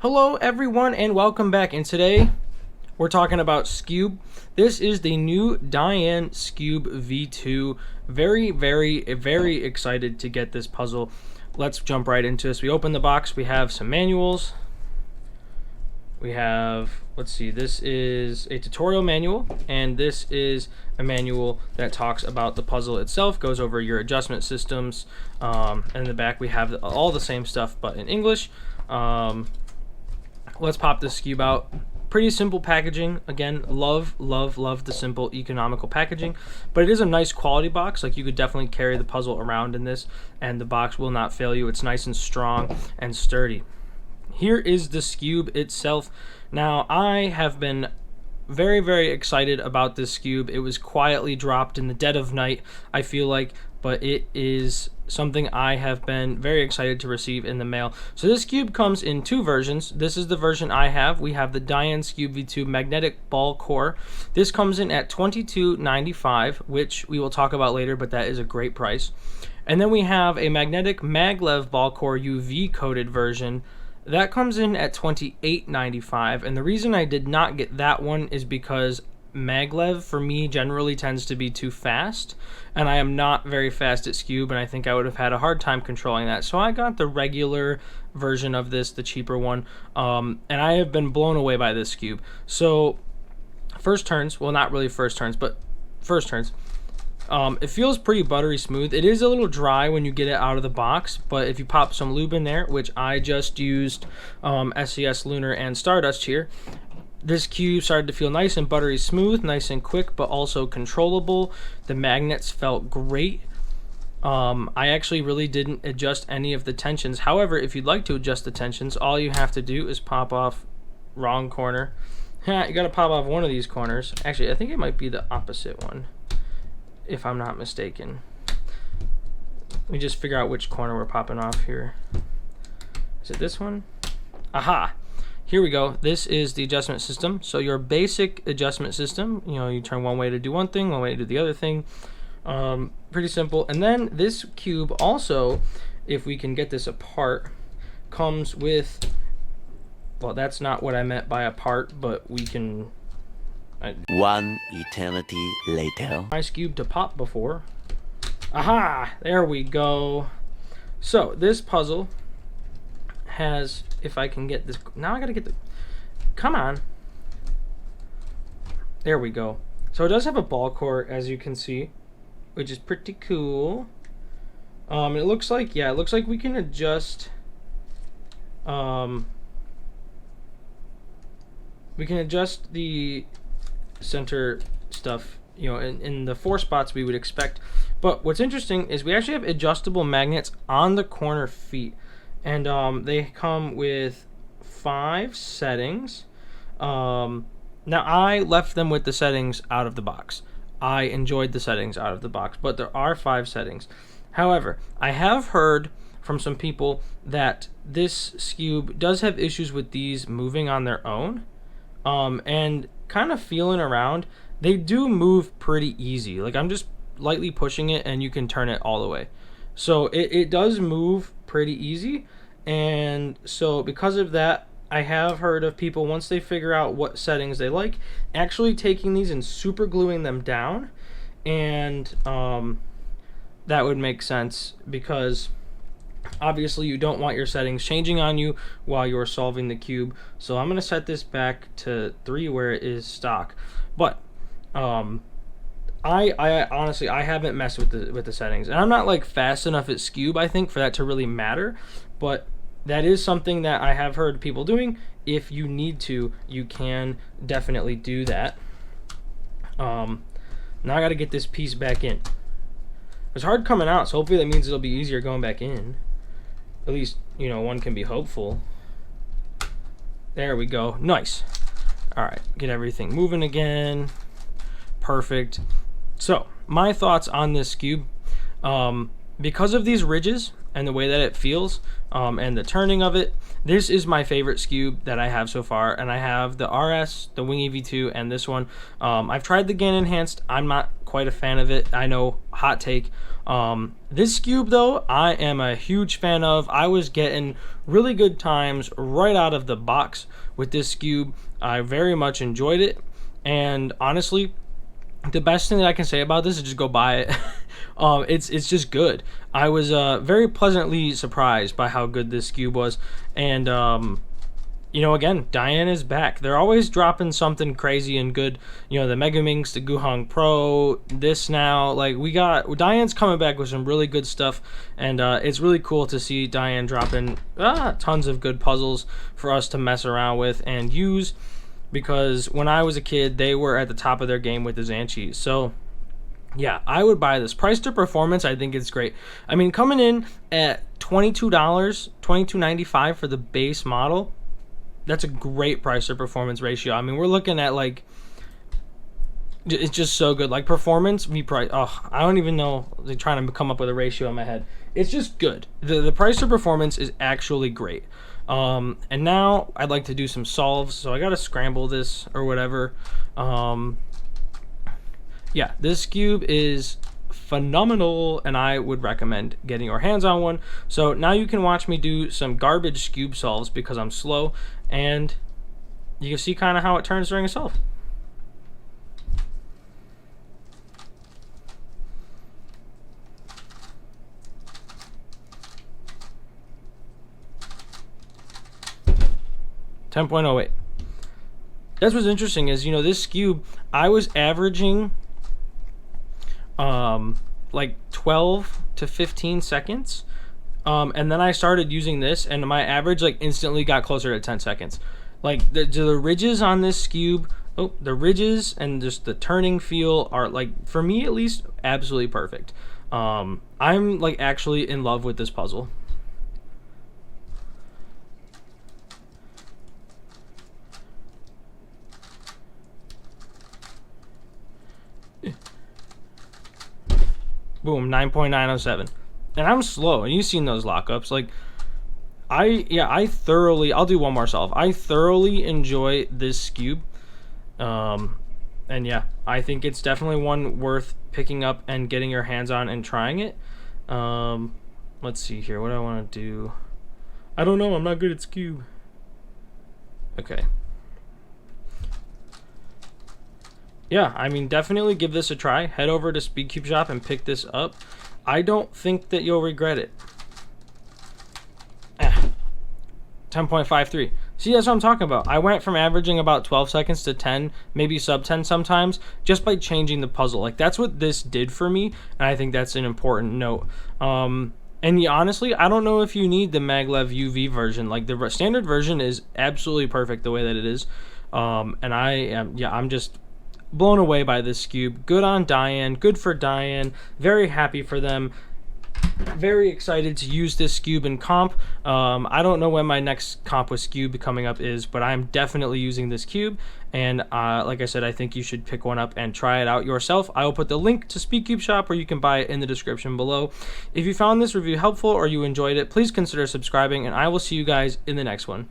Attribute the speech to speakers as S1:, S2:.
S1: Hello everyone and welcome back, and today we're talking about Skewb. This is the new DaYan Skewb V2. Very excited to get this puzzle. Let's jump right into this. We open the box, we have some manuals. We have, let's see, this is a tutorial manual, and this is a manual that talks about the puzzle itself, goes over your adjustment systems, and in the back we have all the same stuff but in English. Let's pop this Skewb out. Pretty simple packaging. Again, love the simple economical packaging, but it is a nice quality box. Like, you could definitely carry the puzzle around in this and the box will not fail you. It's nice and strong and sturdy. Here is the Skewb itself. Now, I have been very excited about this Skewb. It was quietly dropped in the dead of night, I feel like, but it is something I have been very excited to receive in the mail. So this Skewb comes in two versions. This is the version I have. We have the DaYan Skewb V2 magnetic ball core. This comes in at $22.95, which we will talk about later, but that is a great price. And then we have a magnetic maglev ball core UV coated version. That comes in at $28.95, and the reason I did not get that one is because maglev for me generally tends to be too fast, and I am not very fast at Skewb, and I think I would have had a hard time controlling that. So I got the regular version of this, the cheaper one, and I have been blown away by this Skewb. So first turns, well, not really first turns, but first turns. It feels pretty buttery smooth. It is a little dry when you get it out of the box, but if you pop some lube in there, which I just used SES Lunar and Stardust here, this Skewb started to feel nice and buttery smooth, nice and quick, but also controllable. The magnets felt great. I actually really didn't adjust any of the tensions. However, if you'd like to adjust the tensions, all you have to do is pop off wrong corner. You gotta pop off one of these corners. Actually, I think it might be the opposite one, if I'm not mistaken. Let me just figure out which corner we're popping off here. Is it this one? Aha! Here we go. This is the adjustment system. So your basic adjustment system, you know, you turn one way to do one thing, one way to do the other thing. Pretty simple. And then this Skewb also, if we can get this apart, comes with, well, that's not what I meant by apart, but we can...
S2: One eternity later.
S1: My Skewb to pop before. Aha! There we go. So this puzzle has, if I can get this, now I gotta get the, come on. There we go. So it does have a ball core, as you can see, which is pretty cool. It looks like, yeah, it looks like we can adjust, we can adjust the center stuff, you know, in the 4 spots we would expect. But what's interesting is we actually have adjustable magnets on the corner feet, and they come with 5 settings. Now I left them with the settings out of the box. I enjoyed the settings out of the box, but there are 5 settings. However, I have heard from some people that this Skewb does have issues with these moving on their own, and kind of feeling around, they do move pretty easy. Like, I'm just lightly pushing it and you can turn it all the way. So it does move pretty easy, and so because of that, I have heard of people, once they figure out what settings they like, actually taking these and super gluing them down, and that would make sense because obviously you don't want your settings changing on you while you're solving the Skewb. So I'm going to set this back to 3 where it is stock. But I honestly, I haven't messed with the settings, and I'm not like fast enough at Skewb, I think, for that to really matter, but that is something that I have heard people doing. If you need to, you can definitely do that. Now I got to get this piece back in. It's hard coming out, so hopefully that means it'll be easier going back in. At least, you know, one can be hopeful. There we go. Nice. Alright, get everything moving again. Perfect. So, my thoughts on this Skewb. Because of these ridges, and the way that it feels, and the turning of it. This is my favorite Skewb that I have so far, and I have the RS, the Wing EV2, and this one. I've tried the GaN Enhanced. I'm not quite a fan of it. I know, hot take. This Skewb though, I am a huge fan of. I was getting really good times right out of the box with this Skewb. I very much enjoyed it, and honestly, the best thing that I can say about this is just go buy it. It's just good. I was very pleasantly surprised by how good this Skewb was, and you know, again, DaYan is back. They're always dropping something crazy and good. You know, the Megaminx, the Guhong Pro, this now. Like, we got DaYan's coming back with some really good stuff, and it's really cool to see DaYan dropping tons of good puzzles for us to mess around with and use. Because when I was a kid, they were at the top of their game with the Zanchi. So yeah, I would buy this. Price to performance, I think it's great. I mean, coming in at $22, $22.95 for the base model, that's a great price to performance ratio. I mean, we're looking at, like, it's just so good. Like, performance, price, I don't even know. They're trying to come up with a ratio in my head. It's just good. The price to performance is actually great. And now I'd like to do some solves, so I gotta scramble this or whatever. Yeah, this Skewb is phenomenal, and I would recommend getting your hands on one. So now you can watch me do some garbage Skewb solves because I'm slow, and you can see kind of how it turns during a solve. .08. That's what's interesting is, you know, this Skewb, I was averaging like 12 to 15 seconds, and then I started using this, and my average like instantly got closer to 10 seconds. Like the ridges on this Skewb, the ridges and just the turning feel are, like, for me at least, absolutely perfect. I'm like actually in love with this puzzle. Boom, 9.907. And I'm slow, and you've seen those lockups. Like, I thoroughly, I'll do one more solve. I thoroughly enjoy this Skewb. And yeah, I think it's definitely one worth picking up and getting your hands on and trying it. Let's see here, what do I want to do? I don't know, I'm not good at Skewb. Okay. Yeah, I mean, definitely give this a try. Head over to Speedcube Shop and pick this up. I don't think that you'll regret it. 10.53. See, that's what I'm talking about. I went from averaging about 12 seconds to 10, maybe sub 10 sometimes, just by changing the puzzle. Like, that's what this did for me, and I think that's an important note. And yeah, honestly, I don't know if you need the maglev UV version. Like, the standard version is absolutely perfect the way that it is. And I'm just blown away by this Skewb. Good on DaYan. Good for DaYan. Very happy for them. Very excited to use this Skewb in comp. I don't know when my next comp with Skewb coming up is, but I'm definitely using this Skewb. And like I said, I think you should pick one up and try it out yourself. I will put the link to Speedcube Shop where you can buy it in the description below. If you found this review helpful or you enjoyed it, please consider subscribing, and I will see you guys in the next one.